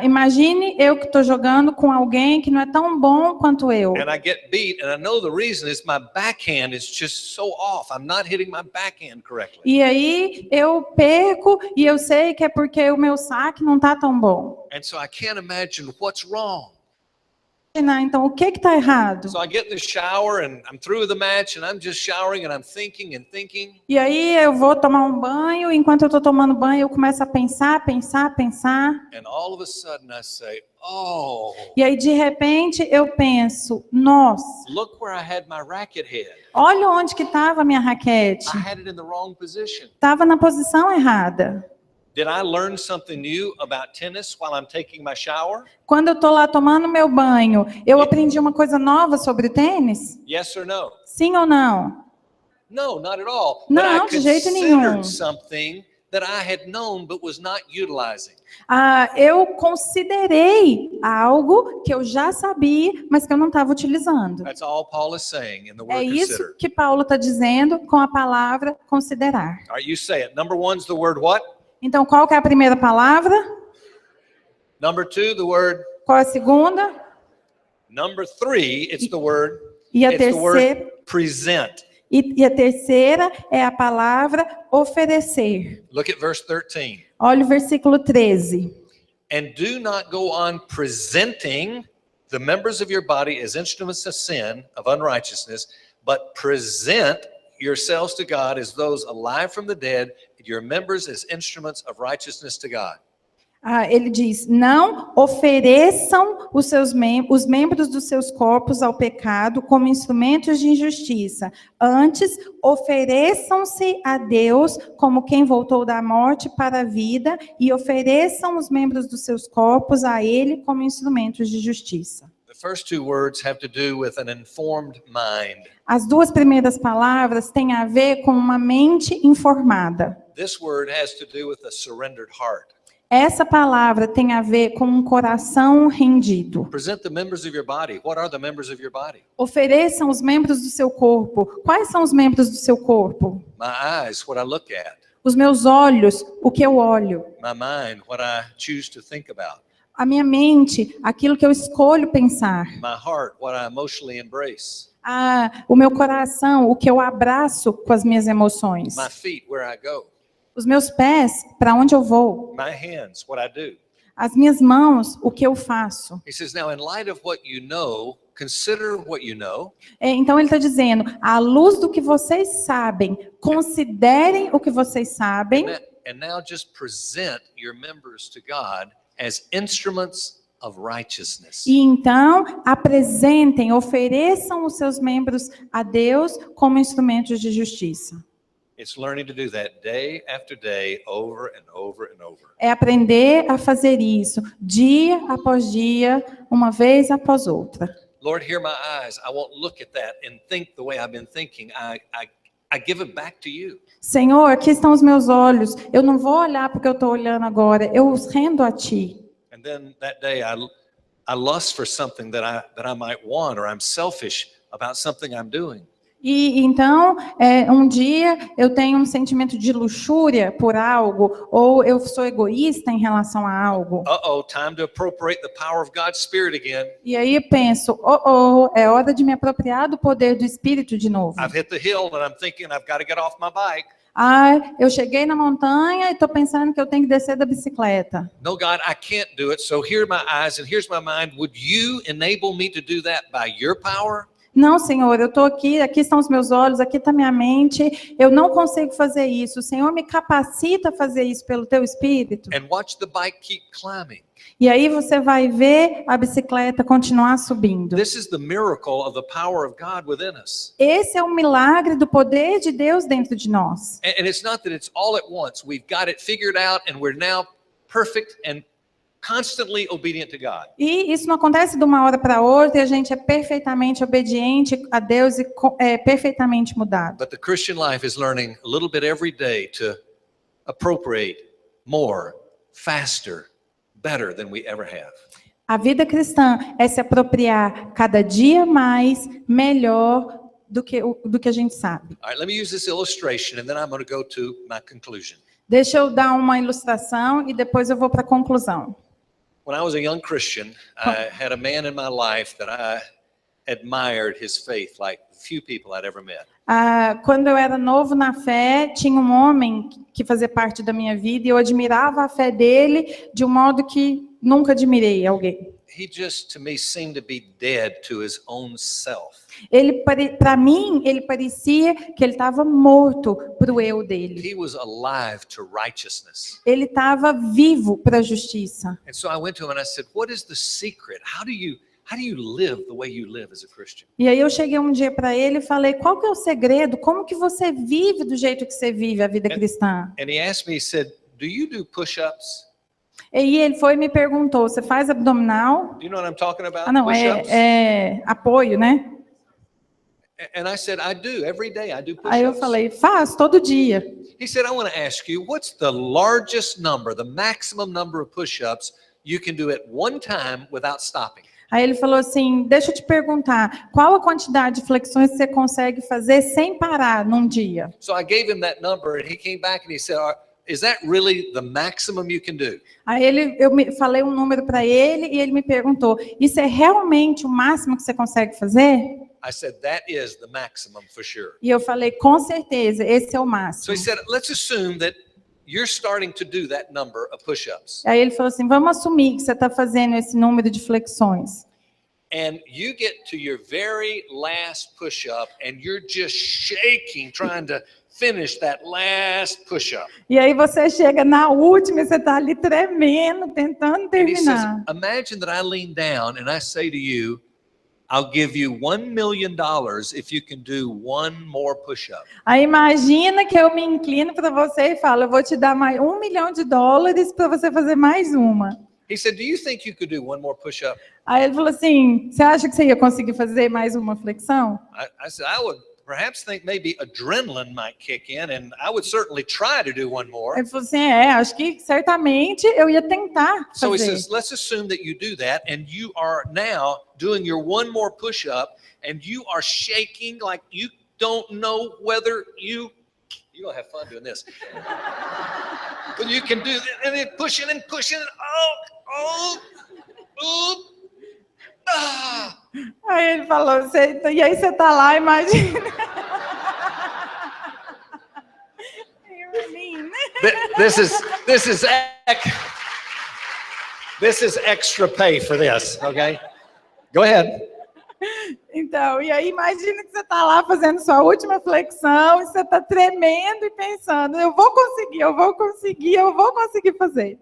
Imagine eu que estou jogando com alguém que não é tão bom quanto eu. And I get beat, and I know the reason is my backhand is just so off. I'm not hitting my backhand correctly. E aí eu perco e eu sei que é porque o meu saque não está tão bom. And so I can't imagine what's wrong. Então, o que está errado? So I get in the shower, and I'm through the match, and I'm just showering, and I'm thinking and thinking. E aí eu vou tomar um banho, e enquanto eu estou tomando banho, eu começo a pensar. And all of a sudden I say, oh, E aí, de repente, eu penso, nossa, look where I had my racket head. olha onde que estava a minha raquete. I had it in the wrong position. Estava na posição errada. Did I learn something new about tennis while I'm taking my shower? Quando eu estou lá tomando meu banho, eu aprendi uma coisa nova sobre tênis? Yes or no? Sim ou não? No, not at all. Não, But I de jeito nenhum. considered something that I had known but was not utilizing. Eu considerei algo que eu já sabia, mas que eu não estava utilizando. That's all Paul is saying in the É word isso consider. que Paulo está dizendo com a palavra considerar. All right, you say it. Number one is the word what? Então, qual que é a primeira palavra? Number two, the word. Qual é a segunda? Number three, it's the word. E a It's the word terceira? present. E a terceira é a palavra oferecer. Look at verse 13. Olha o versículo 13. And do not go on presenting the members of your body as instruments of sin, of unrighteousness, but present yourselves to God as those alive from the dead, and your members as instruments of righteousness to God. Ele diz, não ofereçam os membros dos seus corpos ao pecado como instrumentos de injustiça. Antes, ofereçam-se a Deus como quem voltou da morte para a vida e ofereçam os membros dos seus corpos a Ele como instrumentos de justiça. The first two words have to do with an informed mind. As duas primeiras palavras têm a ver com uma mente informada. This word has to do with a surrendered heart. Essa palavra tem a ver com um coração rendido. Present the members of your body. What are the members of your body? Ofereçam os membros do seu corpo. Quais são os membros do seu corpo? My eyes, what I look at. Os meus olhos, o que eu olho. My mind, what I choose to think about. A minha mente, aquilo que eu escolho pensar. My heart, what I emotionally embrace. O meu coração, o que eu abraço com as minhas emoções. My feet, where I go. Os meus pés, para onde eu vou. My hands, what I do. As minhas mãos, o que eu faço. He says, now in light of what you know, consider what you know. Então ele está dizendo, à luz do que vocês sabem, considerem o que vocês sabem. And now just present your members to God as instruments of righteousness. E então apresentem, ofereçam os seus membros a Deus como instrumentos de justiça. It's learning to do that day after day, over and over and over. É aprender a fazer isso dia após dia, uma vez após outra. Lord, hear my eyes. I won't look at that and think the way I've been thinking. I give it back to you. Senhor, aqui estão os meus olhos. Eu não vou olhar porque eu estou olhando agora. Eu os rendo a Ti. And then that day I lust for something that I might want, or I'm selfish about something I'm doing. E então, um dia eu tenho um sentimento de luxúria por algo, ou eu sou egoísta em relação a algo. Time to appropriate the power of God's Spirit again. E aí eu penso, é hora de me apropriar do poder do Espírito de novo. I've hit the hill and I'm thinking I've got to get off my bike. Eu cheguei na montanha e estou pensando que eu tenho que descer da bicicleta. No, God, I can't do it. So here are my eyes and here's my mind. Would you enable me to do that by your power? Não, Senhor, eu estou aqui estão os meus olhos, aqui está minha mente, eu não consigo fazer isso. O Senhor me capacita a fazer isso pelo teu Espírito. And watch the bike keep climbing. E aí você vai ver a bicicleta continuar subindo. This is the miracle of the power of God within us. Esse é o milagre do poder de Deus dentro de nós. And it's not that it's all at once. We've got it figured out and we're now perfect and constantly obedient to God. E isso não acontece de uma hora para outra e a gente é perfeitamente obediente a Deus e perfeitamente mudado. But the Christian life is learning a little bit every day to appropriate more, faster, better than we ever have. A vida cristã é se apropriar cada dia mais, melhor do que a gente sabe. All right, let me use this illustration and then I'm going to go to my conclusion. Deixa eu dar uma ilustração e depois eu vou para a conclusão. When I was a young Christian, I had a man in my life that I admired his faith like few people I'd ever met. Quando eu era novo na fé, tinha um homem que fazia parte da minha vida e eu admirava a fé dele de um modo que nunca admirei alguém. He just, to me, seemed to be dead to his own self. Para mim, ele parecia que ele estava morto para o eu dele. He was alive to righteousness. Ele estava vivo para a justiça. And so I went to him and I said, "What is the secret? How do you live the way you live as a Christian?" E aí eu cheguei um dia para ele e falei: "Qual que é o segredo? Como que você vive do jeito que você vive a vida cristã?" And he asked me, he said, "Do you do push-ups?" E ele foi e me perguntou: "Você faz abdominal?" Do you know what I'm talking about? Não, Push-ups? é apoio, né? And I said, "I do. Every day I do push-ups." Aí eu falei: "Faz todo dia." He said, "I want to ask you, what's the largest number, the maximum number of push-ups you can do at one time without stopping?" Aí ele falou assim: "Deixa eu te perguntar, qual a quantidade de flexões que você consegue fazer sem parar num dia?" So I gave him that number and he came back and he said, "Is that really the maximum you can do?" Aí falei um número para ele e ele me perguntou: "Isso é realmente o máximo que você consegue fazer?" I said, "That is the maximum for sure." E eu falei: "Com certeza, esse é o So máximo." he said, "Let's assume that you're starting to do that number of push-ups. Aí ele falou assim: "Vamos assumir que você está fazendo esse número de flexões. And you get to your very last push-up and you're just shaking trying to finish that last push-up." E aí você chega na última e você está ali tremendo, tentando And he says, terminar. "Imagine that I lean down and I say to you, I'll give you $1 million if you can do one more push-up." Aí imagina que eu me inclino para você e falo: "Eu vou te dar mais $1 milhão para você fazer mais uma." He said, "Do you think you could do one more push-up?" Aí ele falou assim: "Você acha que você ia conseguir fazer mais uma flexão?" I said, "I would perhaps think maybe adrenaline might kick in and I would certainly try to do one more." Ele falou assim: acho que certamente eu ia tentar So he fazer. says, "Let's assume that you do that and you are now doing your one more push-up and you are shaking like you don't know whether you're gonna have fun doing this." But you can do that and then pushing and pushing and ah. Aí ele falou: e aí você tá lá, imagina. This is extra pay for this, okay? Go ahead. Então, e aí imagina que você tá lá fazendo sua última flexão e você tá tremendo e pensando: eu vou conseguir fazer.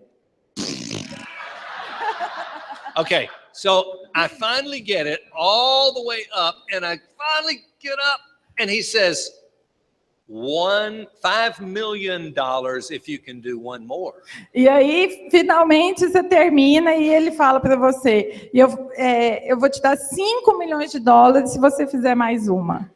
Okay, so I finally get it all the way up, and I finally get up, and he says, $5 million if you can do one more. E aí, finalmente, você termina e ele fala para você: eu vou te dar $5 milhões se você fizer mais uma.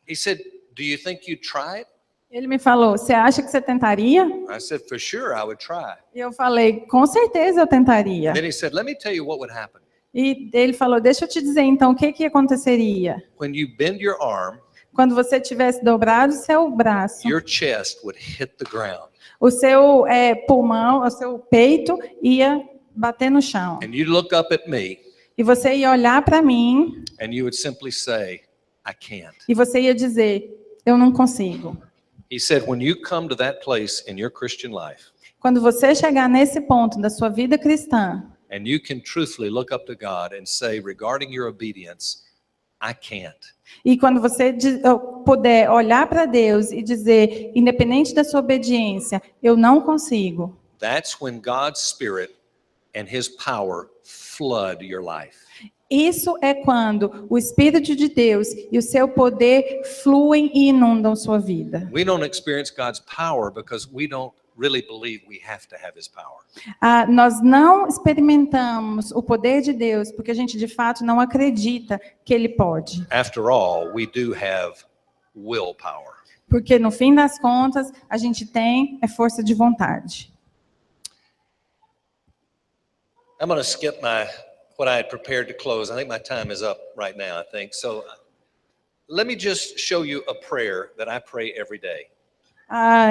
He said, "Do you think you'd try it?" Ele me falou: você acha que você tentaria? I said, "For sure, I would try." E eu falei: com certeza eu tentaria. Then he said, "Let me tell you what would happen. E ele falou: deixa eu te dizer então o que aconteceria. When you bend your arm, Quando você tivesse dobrado o seu braço, your chest would hit the ground. o seu pulmão, o seu peito ia bater no chão. And you'd look up at me E você ia olhar para mim and you would simply say, I can't. e você ia dizer, eu não consigo. He said, when you come to that place in your Christian life, Quando você chegar nesse ponto da sua vida cristã, and you can truthfully look up to God and say, regarding your obedience, I can't. e quando você puder olhar para Deus e dizer, independente da sua obediência, eu não consigo. That's when God's Spirit and His power flood your life. Isso é quando o Espírito de Deus e o seu poder fluem e inundam sua vida. We don't experience God's power because we don't really believe we have to have His power. Nós não experimentamos o poder de Deus porque a gente de fato não acredita que Ele pode. After all, we do have willpower. Porque no fim das contas, a gente tem força de vontade. I'm going to skip what I had prepared to close. I think my time is up right now, I think. So let me just show you a prayer that I pray every day.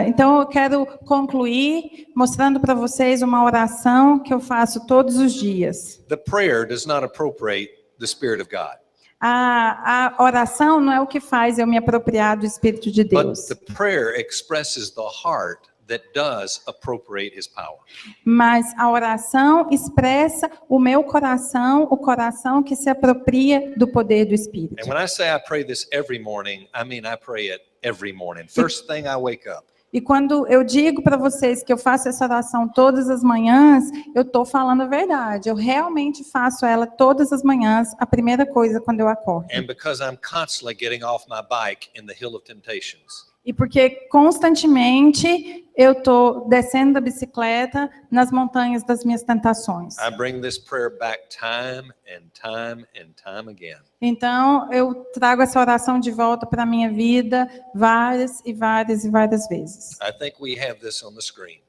Então eu quero concluir mostrando para vocês uma oração que eu faço todos os dias. The prayer does not appropriate the Spirit of God. A oração não é o que faz eu me apropriar do Espírito de Deus. But the prayer expresses the heart that does appropriate His power. Mas a oração expressa o meu coração, o coração que se apropria do poder do Espírito. And when I say I pray this every morning, I mean I pray it every morning. First thing I wake up. E quando eu digo para vocês que eu faço essa oração todas as manhãs, eu estou falando a verdade. Eu realmente faço ela todas as manhãs, a primeira coisa quando eu acordo. And because I'm constantly getting off my bike in the hill of temptations. E porque constantemente eu estou descendo da bicicleta nas montanhas das minhas tentações. I bring this prayer back time and time and time again. Então eu trago essa oração de volta para a minha vida várias e várias e várias vezes. I think we have this on the screen.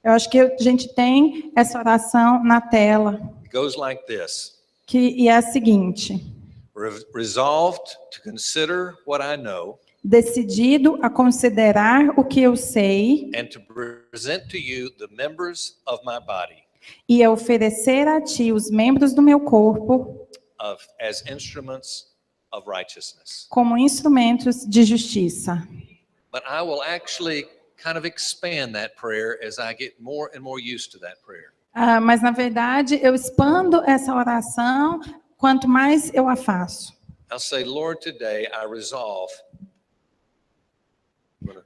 Eu acho que a gente tem essa oração na tela, It goes like this. e é a seguinte: Resolved to consider what I know decidido a considerar o que eu sei and to present to you the members of my body e a oferecer a ti os membros do meu corpo as instruments of righteousness. como instrumentos de justiça. But I will actually kind of expand that prayer as I get more and more used to that prayer. Mas na verdade eu expando essa oração quanto mais eu a faço. I'll say, Lord, today I resolve.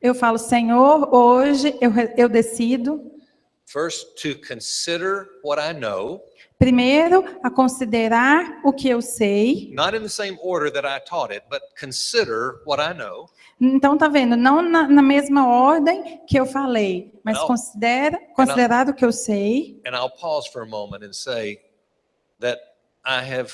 Eu falo, Senhor, hoje eu decido, First, to consider what I know, primeiro, a considerar o que eu sei. not in the same order that I taught it, but consider what I know. Então, tá vendo? Não na mesma ordem que eu falei, mas Não. considerar o que eu sei. And I'll pause for a moment and say that I have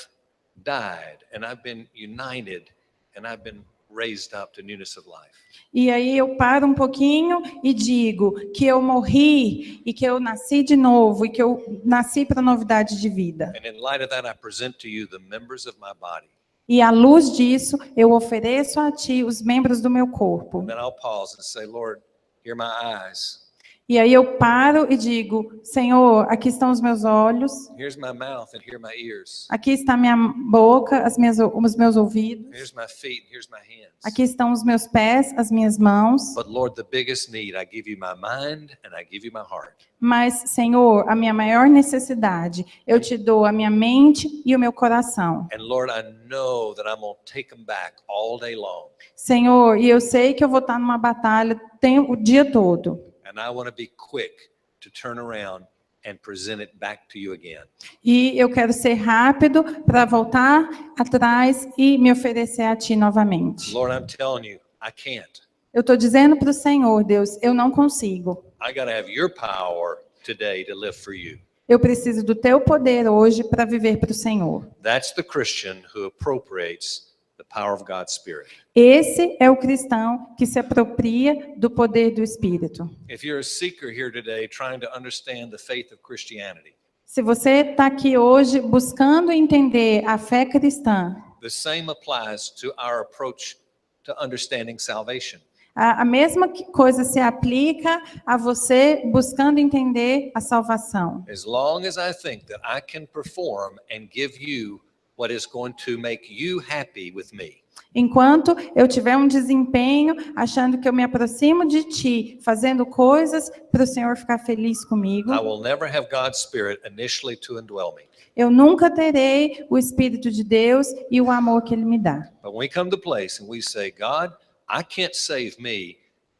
died and I've been united and I've been raised up to newness of life. E aí eu paro um pouquinho e digo que eu morri e que eu nasci de novo e que eu nasci para novidade de vida. And in light of that, I present to you the members of my body. E à luz disso, eu ofereço a ti os membros do meu corpo. And then I'll pause and say, Lord, here are my eyes. E aí eu paro e digo, Senhor, aqui estão os meus olhos, Here's my mouth and here are my ears. aqui está minha boca, os meus ouvidos, Here's my feet and here's my hands. aqui estão os meus pés, as minhas mãos. But Lord, the biggest need, I give you my mind and I give you my heart. Mas, Senhor, a minha maior necessidade, eu te dou a minha mente e o meu coração. And Lord, I know that I'm going to take them back all day long. Senhor, e eu sei que eu vou estar numa batalha o dia todo. And I want to be quick to turn around and present it back to you again. E eu quero ser rápido para voltar atrás e me oferecer a ti novamente. Lord, I'm telling you, I can't. Eu estou dizendo para o Senhor, Deus, eu não consigo. I got to have your power today to live for you. Eu preciso do teu poder hoje para viver para o Senhor. That's the Christian who appropriates the power of God's Spirit. Esse é o cristão que se apropria do poder do Espírito. If you're a seeker here today trying to understand the faith of Christianity, Se você está aqui hoje buscando entender a fé cristã, the same applies to our approach to understanding salvation. A mesma coisa se aplica a você buscando entender a salvação. As long as I think that I can perform and give you what is going to make you happy with me, Enquanto eu tiver um desempenho, achando que eu me aproximo de ti, fazendo coisas para o Senhor ficar feliz comigo, I will never have God's Spirit initially to indwell me. eu nunca terei o Espírito de Deus e o amor que Ele me dá. But when we come to a place and we say, God, I can't save me,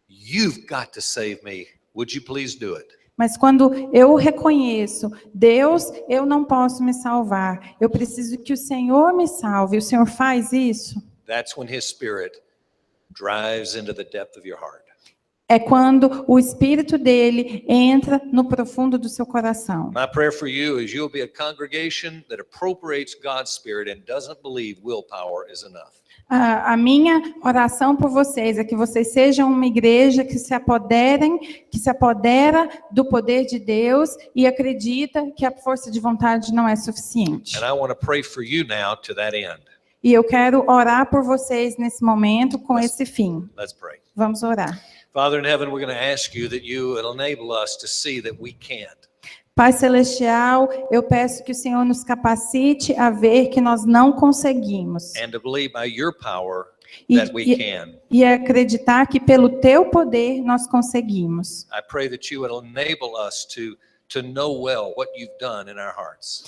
you've got to save me. Would you please do it? Mas quando eu reconheço, Deus, eu não posso me salvar, eu preciso que o Senhor me salve, o Senhor faz isso, That's when His Spirit drives into the depth of your heart. é quando o Espírito dele entra no profundo do seu coração. My prayer for you is you'll be a congregation that appropriates God's Spirit and doesn't believe willpower is enough. A minha oração por vocês é que vocês sejam uma igreja que se apodera do poder de Deus e acredita que a força de vontade não é suficiente. And I want to pray for you now to that end. E eu quero orar por vocês nesse momento com esse fim. Let's pray. Vamos orar. Father in heaven, we're going to ask you that you will enable us to see that we can't. Pai Celestial, eu peço que o Senhor nos capacite a ver que nós não conseguimos. And to believe by your power E, that we can. e acreditar que pelo teu poder nós conseguimos. I pray that you would enable us to know well what you've done in our hearts.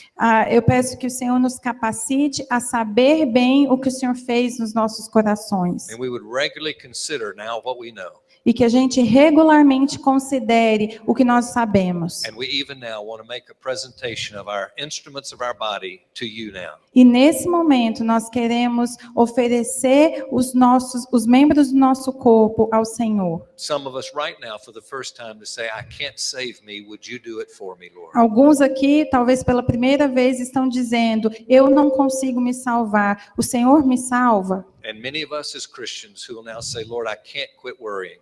Eu peço que o Senhor nos capacite a saber bem o que o Senhor fez nos nossos corações. And we would regularly consider now what we know. E que a gente regularmente considere o que nós sabemos. And we even now want to make a presentation of our instruments of our body to you now. E nesse momento nós queremos oferecer os membros do nosso corpo ao Senhor. Some of us right now for the first time to say, I can't save me, would you do it for me, Lord? Alguns aqui, talvez pela primeira vez, estão dizendo, eu não consigo me salvar, o Senhor me salva? And many of us as Christians who will now say, Lord, I can't quit worrying.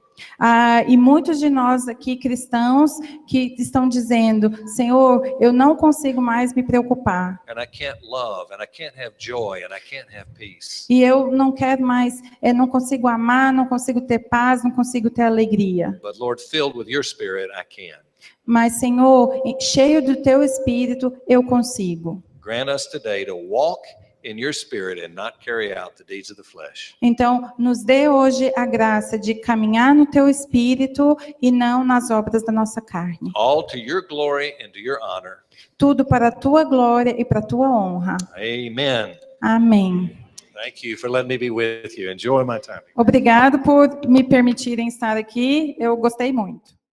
E muitos de nós aqui cristãos que estão dizendo, Senhor, eu não consigo mais me preocupar. And I can't love, and I can't have joy, and I can't have peace. E eu não quero mais, não consigo amar, não consigo ter paz, não consigo ter alegria. But Lord, filled with your Spirit, I can. Mas, Senhor, cheio do teu Espírito, eu consigo. Grant us today to walk in your Spirit and not carry out the deeds of the flesh. Então, nos dê hoje a graça de caminhar no teu Espírito e não nas obras da nossa carne. All to your glory and to your honor. Tudo para a tua glória e para a tua honra. Amen. Amém. Thank you for letting me be with you. Enjoy my time. Obrigado por me permitirem estar aqui. Eu gostei muito.